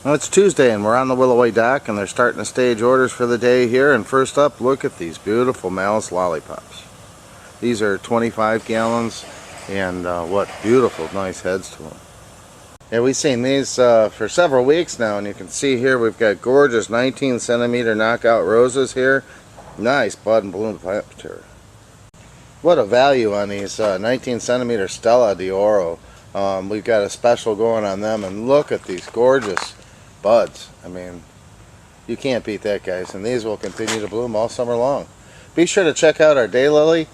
Well, it's Tuesday and we're on the Willoway dock and they're starting to stage orders for the day here. And first up, look at these beautiful malice lollipops. These are 25 gallons and what beautiful nice heads to them. Yeah, we've seen these for several weeks now, and you can see here we've got gorgeous 19 centimeter knockout roses here. Nice bud and bloom plant material. What a value on these 19 centimeter Stella d'Oro. We've got a special going on them, and look at these gorgeous buds. I mean, you can't beat that, guys, and these will continue to bloom all summer long. Be sure to check out our daylily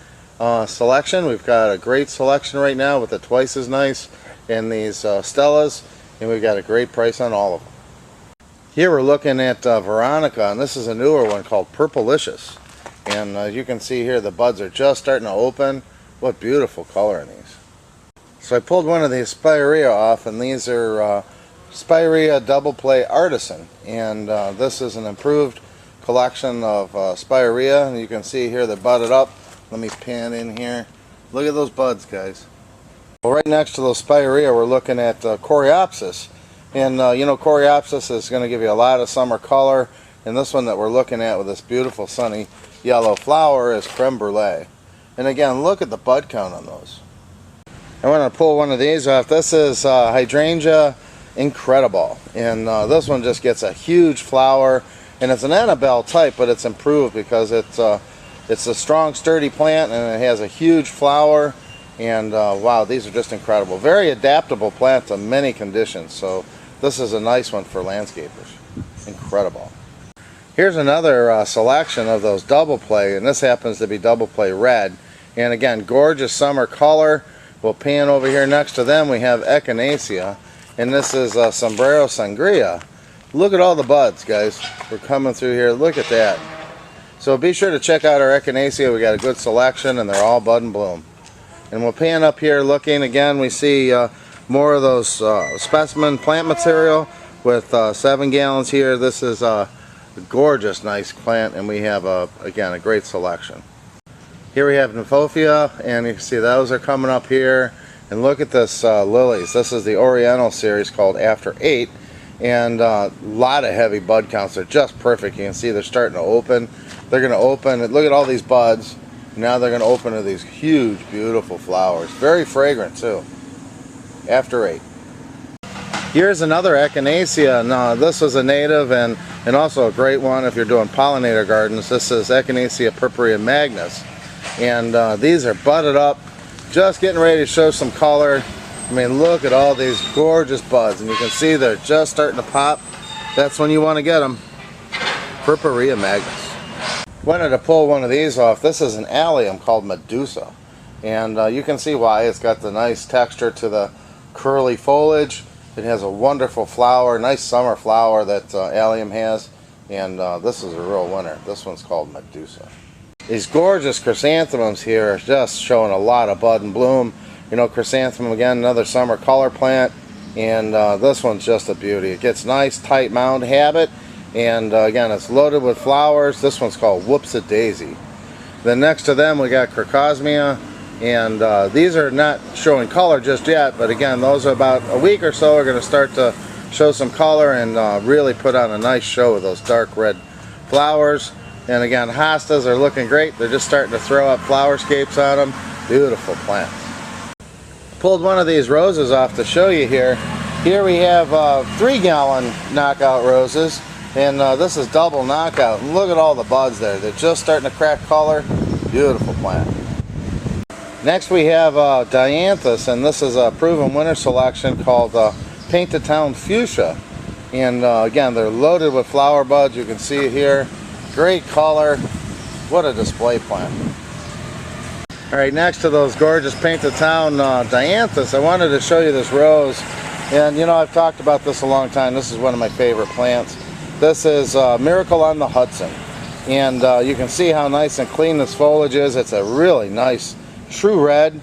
selection. We've got a great selection right now with the twice as nice and these Stellas, and we've got a great price on all of them. Here we're looking at Veronica, and this is a newer one called Purplicious, and you can see here the buds are just starting to open. What beautiful color in these. So I pulled one of these Spirea off, and these are Spirea Double Play Artisan, and this is an improved collection of Spirea, and you can see here they're budded up. Let me pan in here. Look at those buds, guys. Well, right next to those Spirea we're looking at Coreopsis, and you know, Coreopsis is going to give you a lot of summer color, and this one that we're looking at with this beautiful sunny yellow flower is Creme Brulee. And again, look at the bud count on those. I want to pull one of these off. This is Hydrangea Incredible, and this one just gets a huge flower, and it's an Annabelle type, but it's improved because it's a strong, sturdy plant, and it has a huge flower. And wow, these are just incredible. Very adaptable plant to many conditions, so this is a nice one for landscapers. Incredible. Here's another selection of those Double Play, and this happens to be Double Play Red, and again, gorgeous summer color. We'll pan over here next to them. We have Echinacea, and this is Sombrero Sangria. Look at all the buds, guys. We're coming through here. Look at that. So be sure to check out our Echinacea. We got a good selection, and they're all bud and bloom. And we'll pan up here looking again. We see more of those specimen plant material with 7 gallons here. This is a gorgeous, nice plant, and we have again a great selection. Here we have Nymphophea, and you can see those are coming up here. And look at this lilies. This is the Oriental series called After 8, and a lot of heavy bud counts. They're just perfect. You can see they're starting to open. They're going to open. Look at all these buds. Now they're going to open to these huge, beautiful flowers. Very fragrant too. After 8. Here's another Echinacea. Now this was a native and also a great one if you're doing pollinator gardens. This is Echinacea purpurea magnus. And these are budded up, just getting ready to show some color. I mean, look at all these gorgeous buds, and you can see they're just starting to pop. That's when you want to get them. Purpurea magnus. Wanted to pull one of these off. This is an allium called Medusa, and you can see why. It's got the nice texture to the curly foliage. It has a wonderful flower, nice summer flower that allium has, and this is a real winner. This one's called Medusa. These gorgeous chrysanthemums here are just showing a lot of bud and bloom. You know, chrysanthemum, again, another summer color plant, and this one's just a beauty. It gets nice tight mound habit, and again, it's loaded with flowers. This one's called Whoops-a-Daisy. Then next to them we got Crocosmia, and these are not showing color just yet, but again, those are about a week or so are going to start to show some color and really put on a nice show with those dark red flowers. And again, hostas are looking great. They're just starting to throw up flowerscapes on them. Beautiful plants. Pulled one of these roses off to show you here. Here we have 3-gallon knockout roses, and this is double knockout. And look at all the buds there. They're just starting to crack color. Beautiful plant. Next we have Dianthus, and this is a proven winter selection called Painted Town Fuchsia. And again, they're loaded with flower buds. You can see here. Great color. What a display plant. Alright, next to those gorgeous Painted Town Dianthus, I wanted to show you this rose. And you know, I've talked about this a long time. This is one of my favorite plants. This is Miracle on the Hudson. And you can see how nice and clean this foliage is. It's a really nice true red.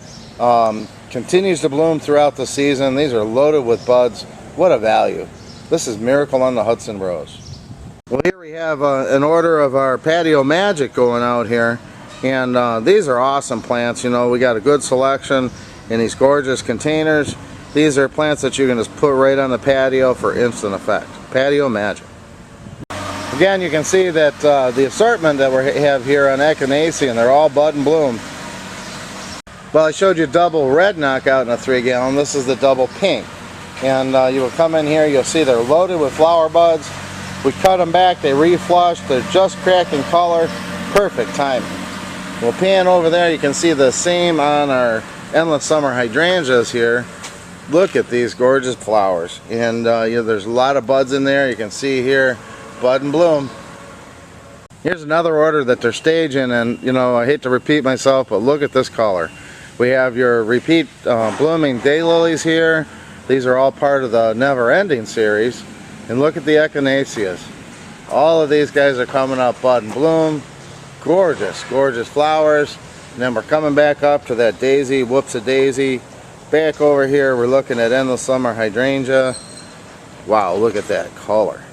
Continues to bloom throughout the season. These are loaded with buds. What a value. This is Miracle on the Hudson rose. Well, here we have an order of our Patio Magic going out here, and these are awesome plants. You know, we got a good selection in these gorgeous containers. These are plants that you can just put right on the patio for instant effect. patio magic. Again, you can see that the assortment that we have here on Echinacea, and they're all bud and bloom. Well, I showed you double red knockout in a 3-gallon. This is the double pink. And you will come in here, you'll see they're loaded with flower buds. We cut them back, they reflush, they're just cracking color, perfect timing. We'll pan over there, you can see the same on our endless summer hydrangeas here. Look at these gorgeous flowers. And you know, there's a lot of buds in there, you can see here, bud and bloom. Here's another order that they're staging, and you know, I hate to repeat myself, but look at this color. We have your repeat blooming daylilies here. These are all part of the Never Ending series. And look at the echinaceas. All of these guys are coming up bud and bloom. Gorgeous, gorgeous flowers. And then we're coming back up to that daisy, whoops-a-daisy. Back over here, we're looking at endless summer hydrangea. Wow, look at that color.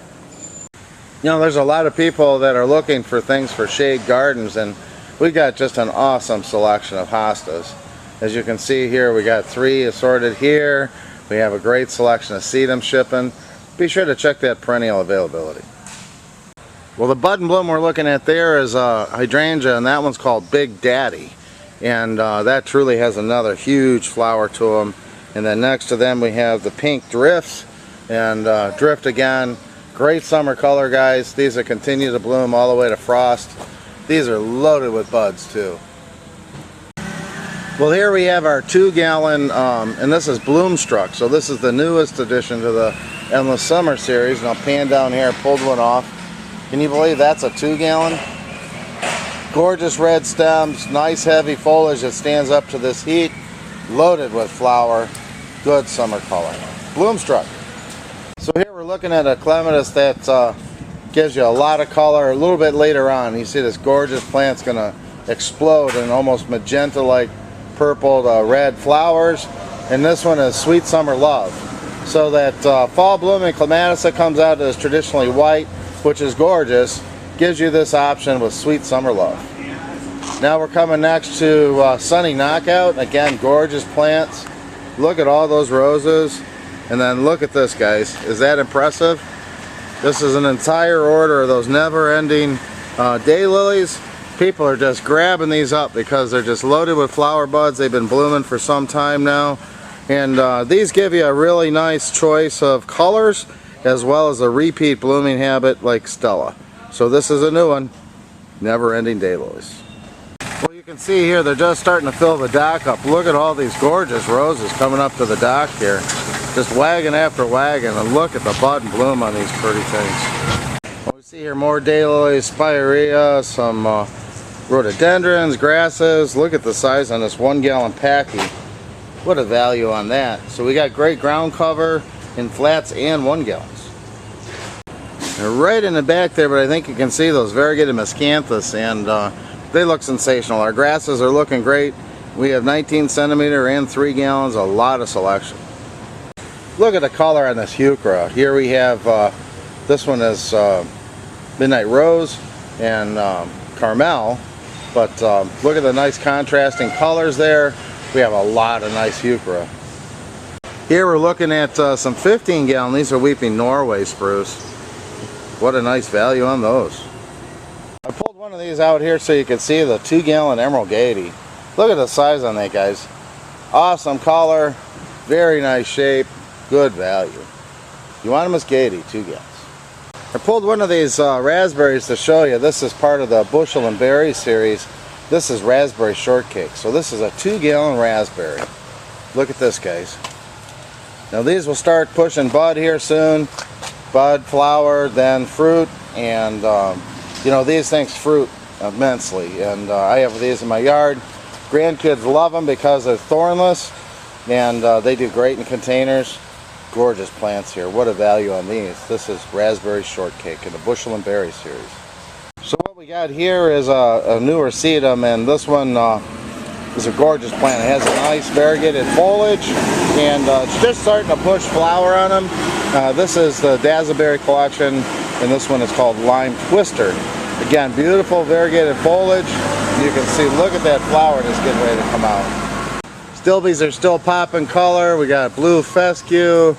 You know, there's a lot of people that are looking for things for shade gardens, and we got just an awesome selection of hostas. As you can see here, we got 3 assorted here. We have a great selection of sedum shipping. Be sure to check that perennial availability. Well, the bud and bloom we're looking at there is a hydrangea, and that one's called Big Daddy. And that truly has another huge flower to them. And then next to them we have the pink drifts. And drift again, great summer color, guys. These will continue to bloom all the way to frost. These are loaded with buds too. Well, here we have our 2-gallon, and this is Bloomstruck. So this is the newest addition to the Endless Summer series. And I'll pan down here, pulled one off. Can you believe that's a 2-gallon? Gorgeous red stems, nice heavy foliage that stands up to this heat. Loaded with flower, good summer color. Bloomstruck. So here we're looking at a clematis that gives you a lot of color a little bit later on. You see this gorgeous plant's going to explode in almost magenta-like purple to red flowers, and this one is Sweet Summer Love. So that fall blooming clematis that comes out is traditionally white, which is gorgeous, gives you this option with Sweet Summer Love. Now we're coming next to Sunny Knockout. Again, gorgeous plants. Look at all those roses, and then look at this, guys. Is that impressive? This is an entire order of those never-ending daylilies. People are just grabbing these up because they're just loaded with flower buds. They've been blooming for some time now. And these give you a really nice choice of colors as well as a repeat blooming habit like Stella. So this is a new one, never-ending daylilies. Well, you can see here they're just starting to fill the dock up. Look at all these gorgeous roses coming up to the dock here. Just wagon after wagon, and look at the bud and bloom on these pretty things. Well, we see here more daylilies, spirea, some rhododendrons, grasses. Look at the size on this 1-gallon packy. What a value on that. So we got great ground cover in flats and 1-gallons. They're right in the back there, but I think you can see those variegated miscanthus, and they look sensational. Our grasses are looking great. We have 19 centimeter and 3 gallons, a lot of selection. Look at the color on this heuchera. Here we have, this one is Midnight Rose and Carmel. But look at the nice contrasting colors there. We have a lot of nice heuchera. Here we're looking at some 15-gallon. These are Weeping Norway spruce. What a nice value on those. I pulled one of these out here so you can see the 2-gallon Emerald Gaiety. Look at the size on that, guys. Awesome color, very nice shape, good value. You want them as Gaiety, 2 gallons. I pulled one of these raspberries to show you. This is part of the Bushel and Berry series. This is Raspberry Shortcake. So this is a 2-gallon raspberry. Look at this, guys. Now these will start pushing bud here soon. Bud, flower, then fruit. And you know, these things fruit immensely. And I have these in my yard. Grandkids love them because they're thornless. And they do great in containers. Gorgeous plants here. What a value on these. This is Raspberry Shortcake in the Bushel and Berry series. So what we got here is a newer sedum, and this one is a gorgeous plant. It has a nice variegated foliage, and it's just starting to push flower on them. This is the Dazzleberry collection, and this one is called Lime Twister. Again, beautiful variegated foliage. You can see, look at that flower that's getting ready to come out. Stilbies are still popping color. We got blue fescue.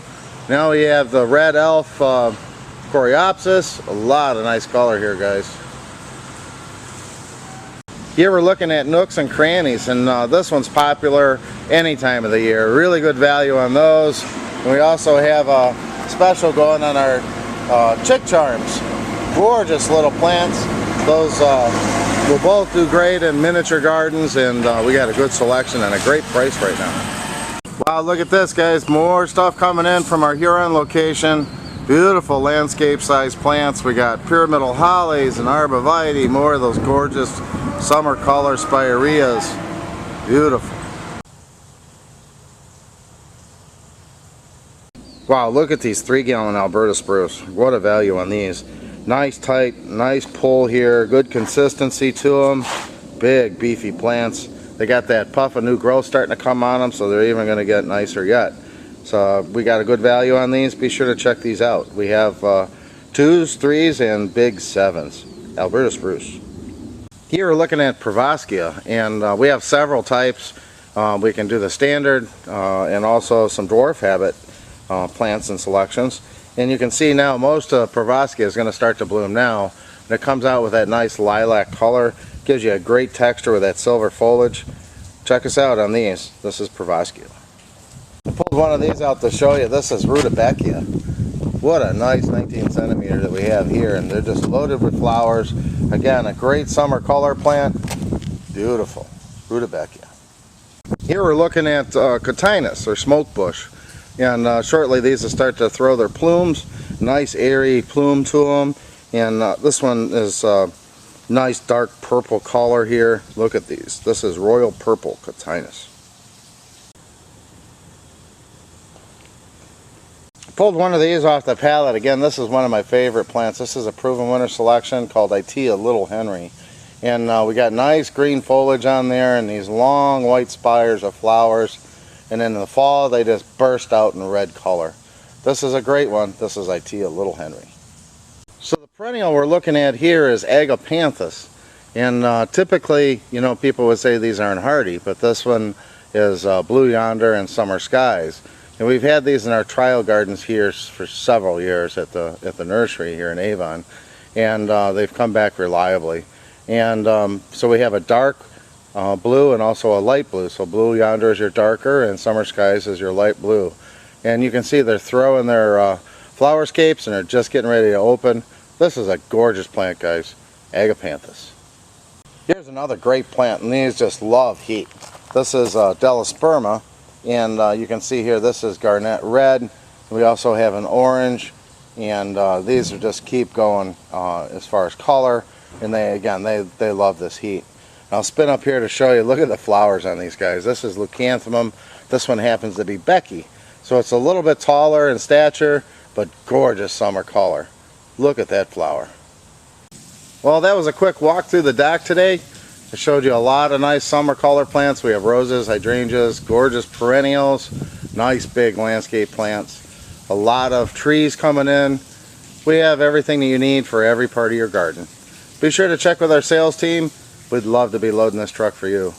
Now we have the red elf coreopsis. A lot of nice color here, guys. Here we're looking at nooks and crannies, and this one's popular any time of the year. Really good value on those. And we also have a special going on our chick charms. Gorgeous little plants. Those will both do great in miniature gardens, and we got a good selection and a great price right now. Wow, look at this, guys. More stuff coming in from our Huron location. Beautiful landscape sized plants. We got pyramidal hollies and arborvitae, more of those gorgeous summer color spireas. Beautiful. Wow, look at these 3-gallon Alberta spruce. What a value on these. Nice tight, nice pull here, good consistency to them. Big beefy plants. They got that puff of new growth starting to come on them, so they're even going to get nicer yet. So we got a good value on these. Be sure to check these out. We have 2s, 3s, and big 7s. Alberta spruce. Here we're looking at Pravaskia, and we have several types. We can do the standard and also some dwarf habit plants and selections. And you can see now most of Pravaskia is going to start to bloom now. And it comes out with that nice lilac color. Gives you a great texture with that silver foliage. Check us out on these. This is Pravaskia. I pulled one of these out to show you. This is Rudbeckia. What a nice 19 centimeter that we have here, and they're just loaded with flowers. Again, a great summer color plant. Beautiful. Rudbeckia. Here we're looking at Cotinus, or smoke bush. And shortly these will start to throw their plumes. Nice airy plume to them. And this one is nice dark purple color here. Look at these. This is royal purple Cotinus. Pulled one of these off the pallet. Again, this is one of my favorite plants. This is a proven winter selection called Itea Little Henry. And we got nice green foliage on there and these long white spires of flowers. And then in the fall they just burst out in red color. This is a great one. This is Itea Little Henry. So the perennial we're looking at here is Agapanthus. And typically, you know, people would say these aren't hardy, but this one is Blue Yonder and Summer Skies. And we've had these in our trial gardens here for several years at the nursery here in Avon, and they've come back reliably. And so we have a dark blue and also a light blue. So Blue Yonder is your darker and Summer Skies is your light blue. And you can see they're throwing their flower scapes and they're just getting ready to open. This is a gorgeous plant, guys. Agapanthus. Here's another great plant, and these just love heat. This is Delosperma. And you can see here this is garnet red. We also have an orange, and these are just keep going as far as color, and they love this heat. I'll spin up here to show you. Look at the flowers on these guys. This is Leucanthemum. This one happens to be Becky, so it's a little bit taller in stature but gorgeous summer color. Look at that flower. Well, that was a quick walk through the deck today. I showed you a lot of nice summer color plants. We have roses, hydrangeas, gorgeous perennials, nice big landscape plants, a lot of trees coming in. We have everything that you need for every part of your garden. Be sure to check with our sales team. We'd love to be loading this truck for you.